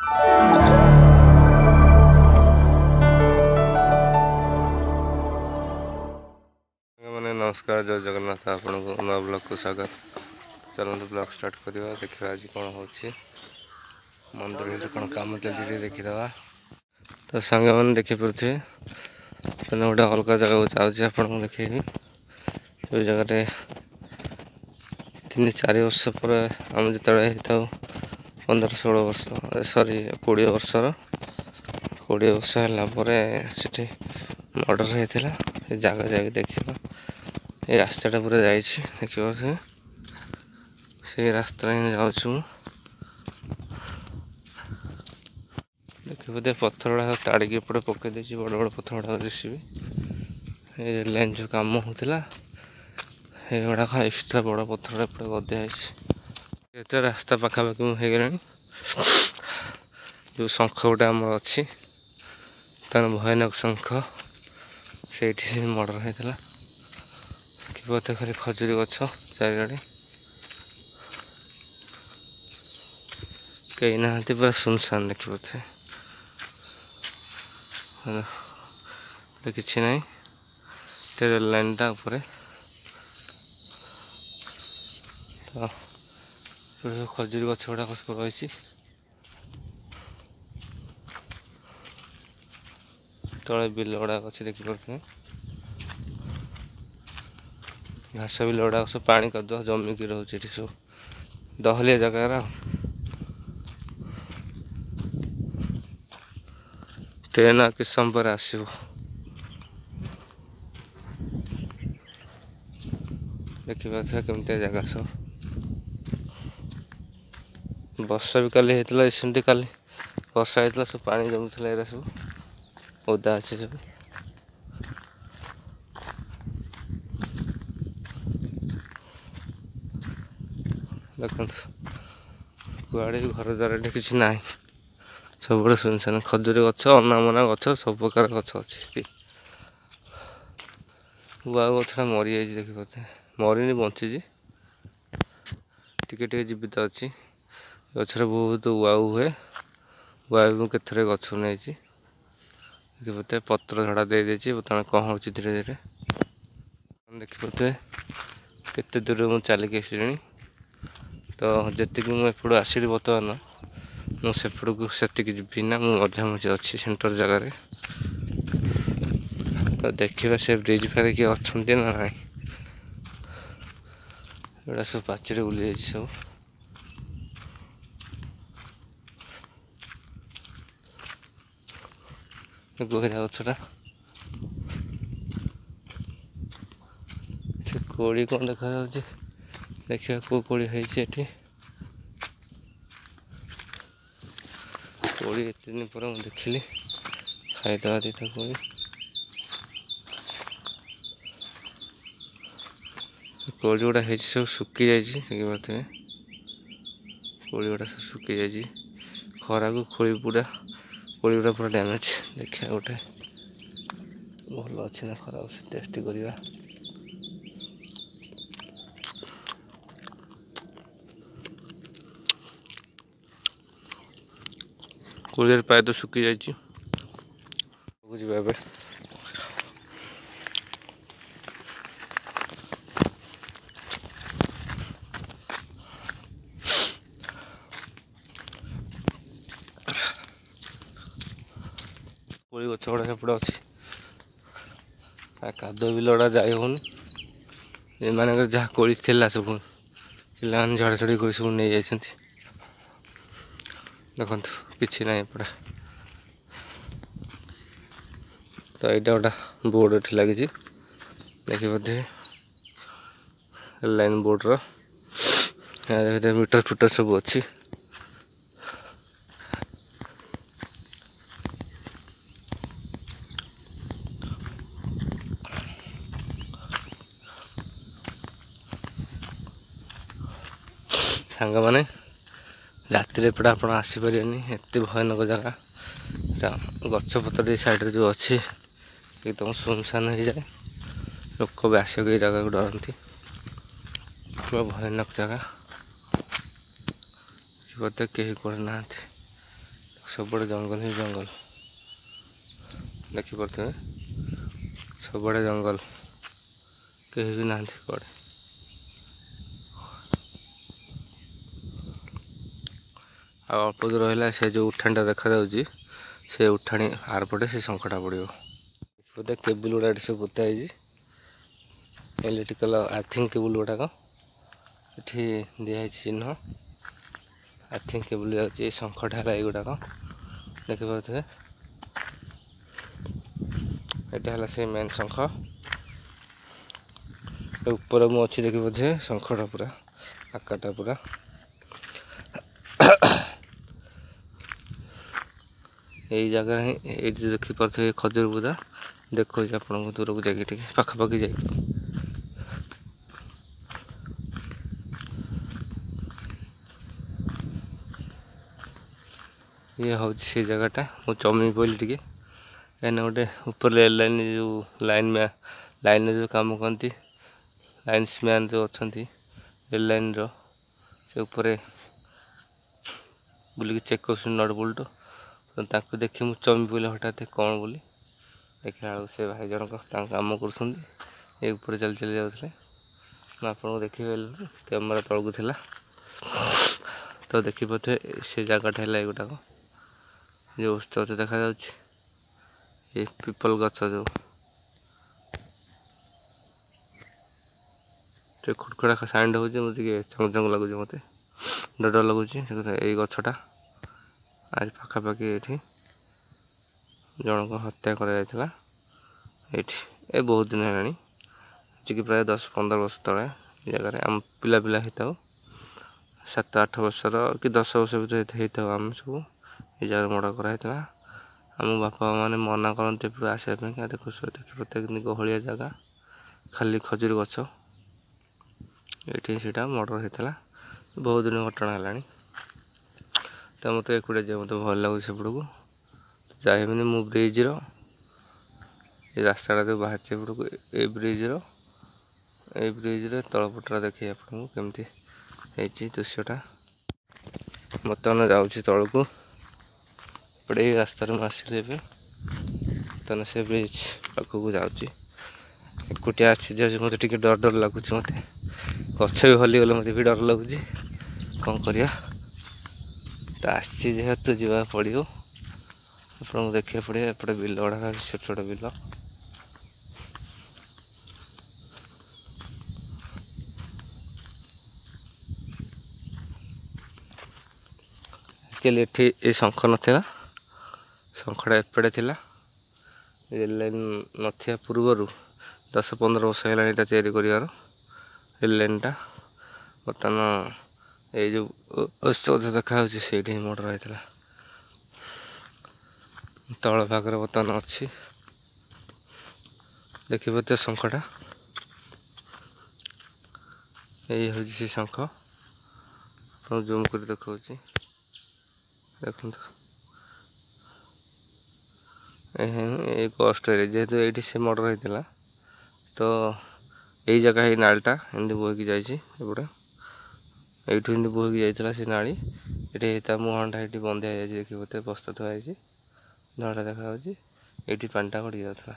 मैंने नमस्कार जय जगन्नाथ आपन को नवा ब्लॉग को स्वागत। चलते ब्लॉग स्टार्ट करवा देखा आज कौन हो मंदिर कौन कम चलती देखीदे। तो सांग मैंने देखी पारे तो गोटे अलग जगह जाऊँगी आपको देखेबी जो जगह 3-4 वर्ष पर आम जो 15-16 वर्ष सॉरी 20 वर्षर 20 वर्ष है मर्डर होता जगह जाके देखा ये रास्ताटा पूरा जाइए देखिए से रास्ता ही जाऊँ देखिए बोधे पत्थर गुड़ा ताड़िकी एपटे पकई बड़ बड़ पत्थर गुड़ा जेसीबी ये लाइन जो कम होता गुड़ाक एक्सट्रा बड़ पत्थर एपटे गदा ये रास्ता पाखापाखि हो गला जो शंख गोटे आम अच्छी तार भयानक शंख से मर्डर होता कि बोधे खाली खजुरी गछ चारिड़े कहीं ना पूरा सुनसान देखी बोधे किसी ना रेल लाइन टा ऊपर तो खजुरी गछ गुड़ाक सब रही तले बिल गुड़ाक अच्छे देखिपे घास बिल गुड़ाक सब पानी कद जमिकी रोचे सब दहलिया जगह ट्रेन किस समय पर आसो देखिए केमती जगह सब वर्षा भी काली होता रिसेंटली काली वर्षा होता सब पानी जमुला ये सब ओदा अच्छे सब देखो कुआड़े घर द्वार किसी ना सब बड़े सुनसान खजुरी गछ अनामना गछ सब प्रकार गछ अच्छी गुआ गछटा मरी जाइए देखी पाते मरीनी बंची टिके जीवित अच्छी गचर बहुत वाउ हुए वायु केतरे गछ नहीं देखी पाते पत्र झड़ा दे देती बर्तमान कौन हो धीरे धीरे देखी पाते केते दूर मुझे चलिक आसली तो जी मुझे आसली बर्तमान मुझेपड़ को सेतिक जी ना मुझे मझे अच्छी सेंटर जगार तो देखा से ब्रिज पारे किए अच्छा ना ना एटा सब पाचेरी बुली जाइए सब गहरा गछटा कोड़ी कौन देखा देखा कौ कोड़ी है कोड़ी एत दिन पर मुझे देखिली खाईदे दीटा कोड़ी कोड़ी गुड़ा है सब सुखी जाइए बात कोड़ी गुड़ा सब सुखी जाइए खरा को खोली पूरा कोड़ी गुड़ा पूरा डैमेज देखा गोटे भल अच्छे ना खराब से टेस्ट करवा कोड़ी प्राय तो सुखी जाइए कोड़ी गछ गुड़ा सेपटे अच्छी कादुआ बिल गुड़ा जाई होनी ये जहाँ कोड़ी थी सब पे झड़ा झड़ी कर सब नहीं जाती देखो किसी ना एपटे तो यहाँ गोटा बोर्ड ये लगी देखिए बोधे लाइन बोर्डर मीटर फिटर सब अच्छी सांग मैंने राति एपटे आप आसीपर एत भयानक जगह गचपतर साइड जो अच्छी एकदम सुनसान हो जाए लोक भी आसिक जगह को डरती पूरा भयानक जगह बोधे कहीं कर ना सबुआड़े जंगल ही जंगल देखिपे सबुआड़े जंगल कहीं भी ना कड़े अल्प दूर रहा से जो उठाणीटा देखा से उठाणी आरपटे से शंखटा पड़ो बोधे केबुल गुड़ा सब पोताई इलेक्ट्रिकल आर्थिंग केबुल गुड़ाक ये दिखाई चिन्ह आर्थिंग केबुल जाऊँगी शंखटा है युड़ाक देखिपे यहाँ है से मेन शंख ऊपर मुझे देखिपे शंखटा पूरा आकारटा पूरा यही जगह ही ये देखिपे खजूर बुदा देखो आपको दूर को जाकि पाखापाखि जा ये हूँ से जगहटा मु चमी पड़ी टे कहना गोटे ऊपर रेल लाइन जो लाइन में जो कम करती लाइन्समैन जो अच्छा रेल लाइन से ऊपर बुलिक चेक कर नट बोल्ट तो देखी मुझे चमी पड़े हठात कौन बोली देखा बेलू से भाई जनक कम कर ऊपर चल चली जाते आपको देखी कैमेरा तौक थी तो देखिपे से जगहटा है गुटाक जो उच्च देखा ये पीपल गच जो खुड़खुड़ा साउंड हो मुझे चंग चंग लगुच मत डर लगुच ये गछटा आज पाखापाखि ये जन को हत्या कर बहुत दिन है कि प्राय 10-15 वर्ष तले जगह आम पिला पिला होता 7-8 वर्षर कि 10 वर्ष भर आम सब ये जगह मर्डर कराई आम बापा मैंने मना करते आसपा देखो प्रत्येक दिन गहलिया जगह खाली खजूर गछ ये मर्डर होता बहुत दिन घटना है तो मत एकुटिया जाए मत भल लगे सेपड़ को जाए मु ब्रिज रास्ता जो बाहर सेपड़ को ये ब्रिज तलपटा देखिए आपको केमती दृश्यटा बर्तमान जाऊँगी तल को पड़े रास्तार आसिले बर्तमान से ब्रिज पाखक जाऊँगी एकुटिया आसी जाऊँ मत डर डर लगुच मत गछ भी हलीगले मत भी डर लगुच कौन कर तो आसी जेहेतु जावा पड़ो आपको देखा पड़े एपटे बिल गुड़ा छोट छोट बिल ये शंख नाला शंखटा एपटे थी रेल लाइन नथिया पूर्वर 10-15 वर्ष है यहाँ तैयारी कर रेल लाइनटा बर्तमान ये जो उच्च देखा से मर्डर होता तल भाग बर्तमान अच्छी देखिए शंखटा यही हूँ से शंख जूम कर देखा देखो ये कष्ट जेहेतु ये से मर्डर होता तो यही जगह ही नालटा एमती बोहकी जापटे यू एमती बोहकी जाता से नाली ये मुहंटा ये बंधा है देखिए बस्ता थुआई धड़ा देखा ये पानीटा गड़ी जाता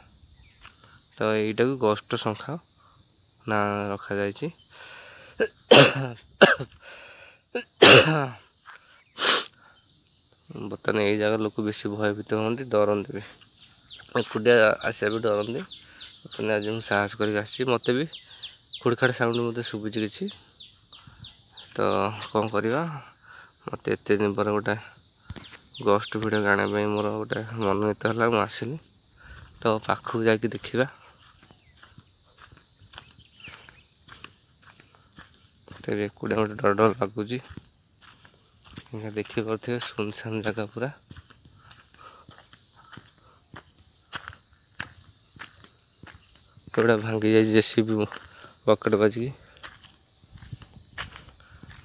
तो यहीटा को कष्ट शंख ना रखा जाए बर्तमान यही जगह लोक बेसी भयभीत हमें डरते भी एकुटिया आसा भी डरते बर्तमान आज मुझे साहस कर मत भी खुड़खाड़ साउंड मत शुभुची कि तो कौन करवा मत एत दिन पर गोटे गस्ट भिड गाने मोर गोटे मनोनीत है मुझे आसली तो पाखक जाकि देखा तो एकुटिया गोटे डर डर लगुच देखी पारे सुनसान जगह पूरा एगुड़ा भांगी जाए जेसीबी बकेट बाजिकी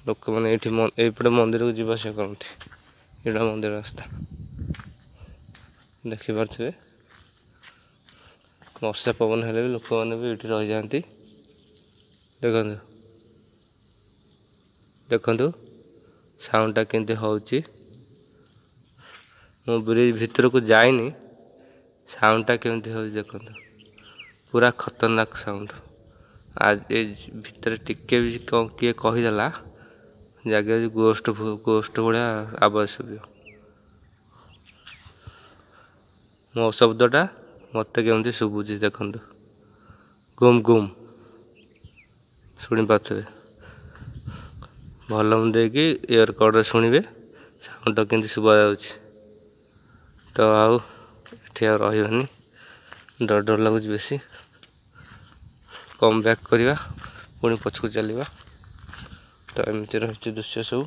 लोक मैंने ये मंदिर को जीवा आसा करते यहाँ मंदिर रास्ता देखिपे वर्षा पवन हेले भी लोक मैंने भी ये रही जाती देखु साउंडटा केमती हूँ ମୁଁ ବ୍ରିଜ୍ ଭିତରକୁ ଯାଇନି, ସାଉଣ୍ଡଟା କେମିତି ହେଉଛି ଦେଖନ୍ତୁ, ପୁରା ଖତରନାକ ସାଉଣ୍ଡ। ଆଜି ଏ ଭିତରେ ଟିକେ ବି କିଏ କହିଦେଲା ଜାଗାରେ ଗୋଷ୍ଟ ଭଳିଆ ଆବାଜ ଶୁଭିବ। ମୋ ଶବ୍ଦଟା ମୋତେ କେମିତି ଶୁଭୁଛି ଦେଖନ୍ତୁ, ଗୁମ୍ ଗୁମ୍ ଶୁଣିପାରୁଥିବେ। ଭଲ୍ୟୁମ୍ ଦେଇକି ଇୟର କର୍ଡ଼ରେ ଶୁଣିବେ ସାଉଣ୍ଡଟା କେମିତି ଶୁଭା ଯାଉଛି। ତ ଆଉ ଏଠି ଆଉ ରହିବନି, ଡର ଲାଗୁଛି ବେଶୀ। କମ୍ ବ୍ୟାକ୍ କରିବା, ପୁଣି ପଛକୁ ଚାଲିବା। ତ ଏମିତି ରହିଛି ଦୃଶ୍ୟ ସବୁ।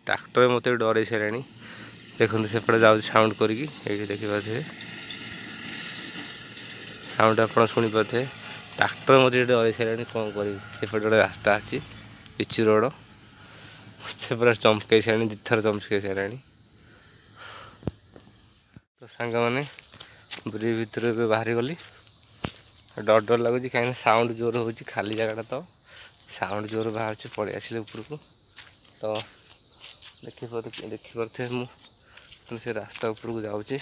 ଟ୍ରାକ୍ଟର ମୋତେ ଡରେଇ ସାରିଲାଣି, ଦେଖନ୍ତୁ ସେପଟେ ଯାଉଛି ସାଉଣ୍ଡ କରିକି। ଏଇଠି ଦେଖିପାରୁଥିବେ ସାଉଣ୍ଡ ଆପଣ ଶୁଣିପାରୁଥିବେ। ଟ୍ରାକ୍ଟର ମୋତେ ଏଠି ଡରେଇ ସାରିଲାଣି, କ'ଣ କରିବି। ସେପଟେ ଗୋଟେ ରାସ୍ତା ଅଛି, ପିଚୁ ରୋଡ଼, ସେ ପୁରା ଚମକେଇ ସାରିଲାଣି, 2 ଥର ଚମକେଇ ସାରିଲାଣି। ତ ସାଙ୍ଗମାନେ ବ୍ରିଜ୍ ଭିତରୁ ଏବେ ବାହାରିଗଲି। ଡର ଲାଗୁଛି, କାହିଁକିନା ସାଉଣ୍ଡ ଜୋର ହେଉଛି, ଖାଲି ଜାଗାଟା ତ ସାଉଣ୍ଡ ଜୋର ବାହାରୁଛି। ପଳେଇ ଆସିଲେ ଉପରକୁ। ତ ଦେଖିପାରୁଥିବେ ମୁଁ ସେ ରାସ୍ତା ଉପରକୁ ଯାଉଛି।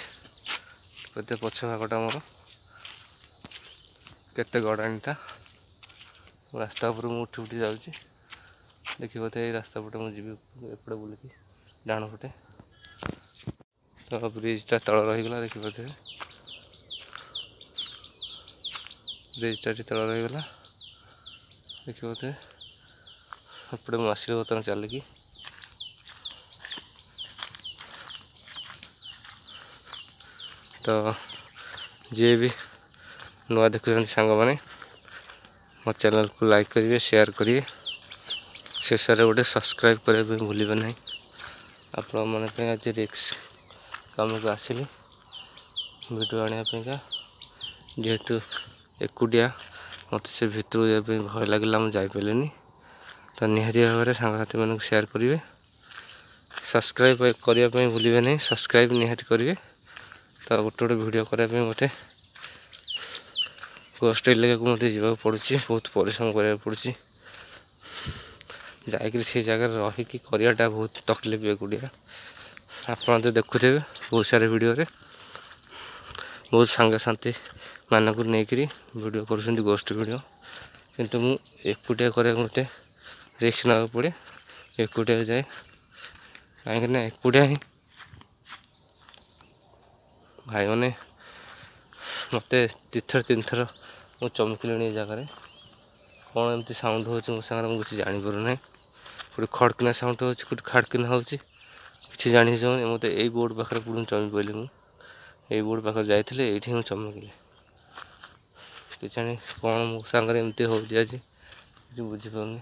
କେତେ ପଛ ଭାଗଟା ମୋର କେତେ ଗଡ଼ାଣିଟା, ରାସ୍ତା ଉପରୁ ମୁଁ ଉଠି ଯାଉଛି। ଦେଖିପାରୁଥିବେ ଏଇ ରାସ୍ତା ପଟେ ମୁଁ ଯିବି ଏପଟେ ବୁଲିକି ଡାହାଣ ପଟେ। ତ ବ୍ରିଜଟା ତଳ ରହିଗଲା, ଦେଖିପାରୁଥିବେ ବ୍ରିଜଟା ଏଠି ତଳ ରହିଗଲା, ଦେଖିପାରୁଥିବେ। ଏପଟେ ମୁଁ ଆସିଲି ବର୍ତ୍ତମାନ ଚାଲିକି। ତ ଯିଏ ବି ନୂଆ ଦେଖୁଛନ୍ତି ସାଙ୍ଗମାନେ, ମୋ ଚ୍ୟାନେଲକୁ ଲାଇକ୍ କରିବେ, ସେୟାର କରିବେ, ଶେଷରେ ଗୋଟେ ସବସ୍କ୍ରାଇବ୍ କରିବା ପାଇଁ ଭୁଲିବେ ନାହିଁ। ଆପଣମାନଙ୍କ ପାଇଁ ଆଜି ରିକ୍ସ କାମକୁ ଆସିଲି ଭିଡ଼ିଓ ଆଣିବା ପାଇଁକା। ଯେହେତୁ ଏକୁଟିଆ ମୋତେ ସେ ଭିତରକୁ ଯିବା ପାଇଁ ଭୟ ଲାଗିଲା, ମୁଁ ଯାଇପାରିଲିନି। ତ ନିହାତି ଭାବରେ ସାଙ୍ଗସାଥିମାନଙ୍କୁ ସେୟାର କରିବେ, ସବସ୍କ୍ରାଇବ୍ କରିବା ପାଇଁ ଭୁଲିବେ ନାହିଁ। ସବସ୍କ୍ରାଇବ୍ ନିହାତି କରିବେ। ତ ଗୋଟେ ଭିଡ଼ିଓ କରିବା ପାଇଁ ମୋତେ କଷ୍ଟ ଏଲାକାକୁ ମୋତେ ଯିବାକୁ ପଡ଼ୁଛି, ବହୁତ ପରିଶ୍ରମ କରିବାକୁ ପଡ଼ୁଛି। ଯାଇକରି ସେ ଜାଗାରେ ରହିକି କରିବାଟା ବହୁତ ତକଲିଫ ଏକୁଟିଆ। ଆପଣ ତ ଦେଖୁଥିବେ ବହୁତ ସାରା ଭିଡ଼ିଓରେ ବହୁତ ସାଙ୍ଗସାଥି ମାନଙ୍କୁ ନେଇକରି ଭିଡ଼ିଓ କରୁଛନ୍ତି, ଗୋଷ୍ଠ ଭିଡ଼ିଓ। କିନ୍ତୁ ମୁଁ ଏକୁଟିଆ କରିବାକୁ ମୋତେ ରିସ୍କ ନେବାକୁ ପଡ଼େ। ଏକୁଟିଆ ଯାଏ, କାହିଁକିନା ଏକୁଟିଆ ହିଁ ଭାଇମାନେ ମୋତେ 2 ଥର 3 ଥର ମୁଁ ଚମକିଲିଣି ଏ ଜାଗାରେ। କ'ଣ ଏମିତି ସାଉଣ୍ଡ ହେଉଛି ମୋ ସାଙ୍ଗରେ, ମୁଁ କିଛି ଜାଣିପାରୁନାହିଁ। କେଉଁଠି ଖଡ଼କିନା ସାଉଣ୍ଡ ହେଉଛି, କେଉଁଠି ଖାଡ଼କିନା ହେଉଛି, କିଛି ଜାଣିଯାଉନି। ମୋତେ ଏଇ ବୋର୍ଡ଼ ପାଖରେ ପୁଣି ଚମକି ପଡ଼ିଲି। ମୁଁ ଏଇ ବୋର୍ଡ଼ ପାଖରେ ଯାଇଥିଲି, ଏଇଠି ମୁଁ ଚମକିଲି। କେଜାଣି କ'ଣ ମୋ ସାଙ୍ଗରେ ଏମିତି ହେଉଛି ଆଜି, କିଛି ବୁଝିପାରୁନି।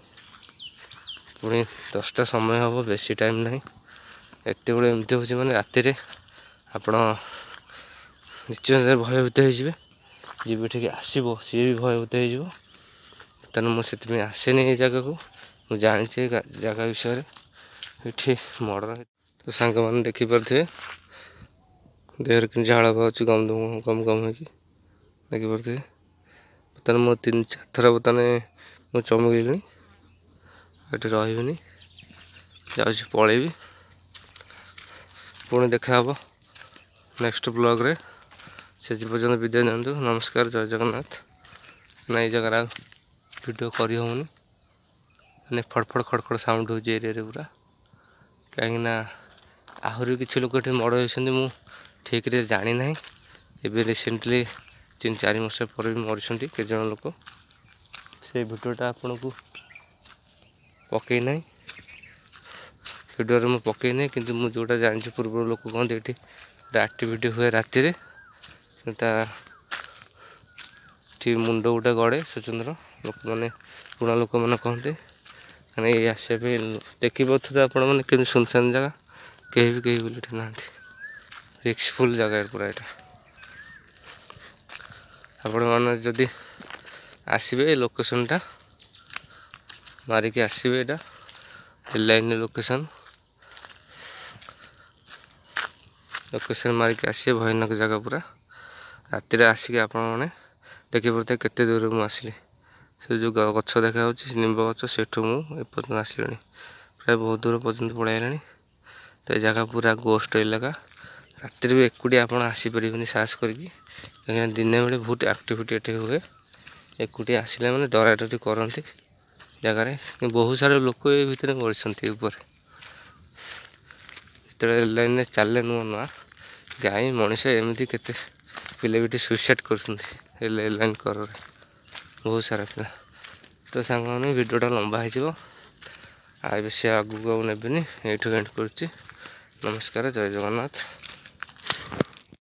ପୁଣି 10ଟା ସମୟ ହେବ, ବେଶୀ ଟାଇମ୍ ନାହିଁ। ଏତେବେଳେ ଏମିତି ହେଉଛି ମାନେ ରାତିରେ ଆପଣ ନିଶ୍ଚୟ ଭୟଭୀତ ହେଇଯିବେ। ଯିଏ ବି ଏଠିକି ଆସିବ ସିଏ ବି ଭୟଭୀତ ହେଇଯିବ। ତେଣୁ ମୁଁ ସେଥିପାଇଁ ଆସେନି ଏ ଜାଗାକୁ। ମୁଁ ଜାଣିଛି ଏ ଜାଗା ବିଷୟରେ, ଏଠି ମର୍ଡ଼ର। ତ ସାଙ୍ଗମାନେ ଦେଖିପାରୁଥିବେ ଦେହରେ କେମିତି ଝାଳ ବାହାରୁଛି, ଗମ ଗମ ହେଇକି, ଦେଖିପାରୁଥିବେ। ବର୍ତ୍ତମାନ ମୁଁ 3-4 ଥର ବର୍ତ୍ତମାନ ମୁଁ ଚମକିଲିଣି। ଏଠି ରହିବିନି, ଯାଉଛି ପଳେଇବି। ପୁଣି ଦେଖାହେବ ନେକ୍ସଟ ବ୍ଲଗ୍ରେ। ସେ ପର୍ଯ୍ୟନ୍ତ ବିଦାୟ ନିଅନ୍ତୁ। ନମସ୍କାର, ଜୟ ଜଗନ୍ନାଥ। ନା ଏଇ ଜାଗାରେ ଆଉ ଭିଡ଼ିଓ କରିହେଉନି, ମାନେ ଫଡ଼ଫଡ଼ ଖଡ଼ଖଡ଼ ସାଉଣ୍ଡ ହେଉଛି ଏରିଆରେ ପୁରା। କାହିଁକିନା ଆହୁରି କିଛି ଲୋକ ଏଠି ମର୍ଡ଼ର ହେଇଛନ୍ତି, ମୁଁ ଠିକ୍ରେ ଜାଣିନାହିଁ। ଏବେ ରିସେଣ୍ଟଲି 3-4 ମାସ ପରେ ବି ମରିଛନ୍ତି କେତେଜଣ ଲୋକ। ସେ ଭିଡ଼ିଓଟା ଆପଣଙ୍କୁ ପକେଇ ନାହିଁ, ଭିଡ଼ିଓରେ ମୁଁ ପକେଇ ନାହିଁ। କିନ୍ତୁ ମୁଁ ଯେଉଁଟା ଜାଣିଛି ପୂର୍ବରୁ ଲୋକ କହନ୍ତି ଏଠି ଗୋଟେ ଆକ୍ଟିଭିଟି ହୁଏ ରାତିରେ। ତା ଏଠି ମୁଣ୍ଡ ଗୋଟେ ଗଡ଼େ ସ୍ୱତନ୍ତ୍ର, ଲୋକମାନେ ପୁରୁଣା ଲୋକମାନେ କହନ୍ତି। କାହିଁକିନା ଏଇ ଆସିବା ପାଇଁ ଦେଖିପାରୁଥିବେ ଆପଣମାନେ କେମିତି ସୁନସାନ ଜାଗା, କେହି ବୋଲି ଏଠି ନାହାନ୍ତି। ରିକ୍ସଫୁଲ୍ ଜାଗା ପୁରା ଏଇଟା। ଆପଣମାନେ ଯଦି ଆସିବେ, ଏ ଲୋକେସନ୍ଟା ମାରିକି ଆସିବେ। ଏଇଟା ଲାଇନ୍ ଲୋକେସନ୍ ମାରିକି ଆସିବେ। ଭୟାନକ ଜାଗା ପୁରା। ରାତିରେ ଆସିକି ଆପଣମାନେ ଦେଖିପାରୁଥିବେ କେତେ ଦୂରରୁ ମୁଁ ଆସିଲି। ସେ ଯେଉଁ ଗଛ ଦେଖାଯାଉଛି, ନିମ୍ବ ଗଛ, ସେଠୁ ମୁଁ ଏପର୍ଯ୍ୟନ୍ତ ଆସିଲିଣି। ପ୍ରାୟ ବହୁତ ଦୂର ପର୍ଯ୍ୟନ୍ତ ପଳାଇ ଆଇଲାଣି। तो ये जगह पूरा गोस्ट इलाका राति भी एकुटिया आप आसीपारे साहस करके कहीं दिन बेले बहुत एक्टिविटी ये हुए एकुटिया आसला मैंने डरा डरी करती जगार बहुत सारा लोक ये भितर बढ़ी ऊपर लाइन चले नुआ नुआ गाई मनीष एमती केते पिले भी सुइसाइड कर लाइन कर बहुत सारा पिला तो सांग मैंने वीडियोटा लंबा हो बेस आगू नेबिनी ये एंड कर नमस्कार जय जगन्नाथ।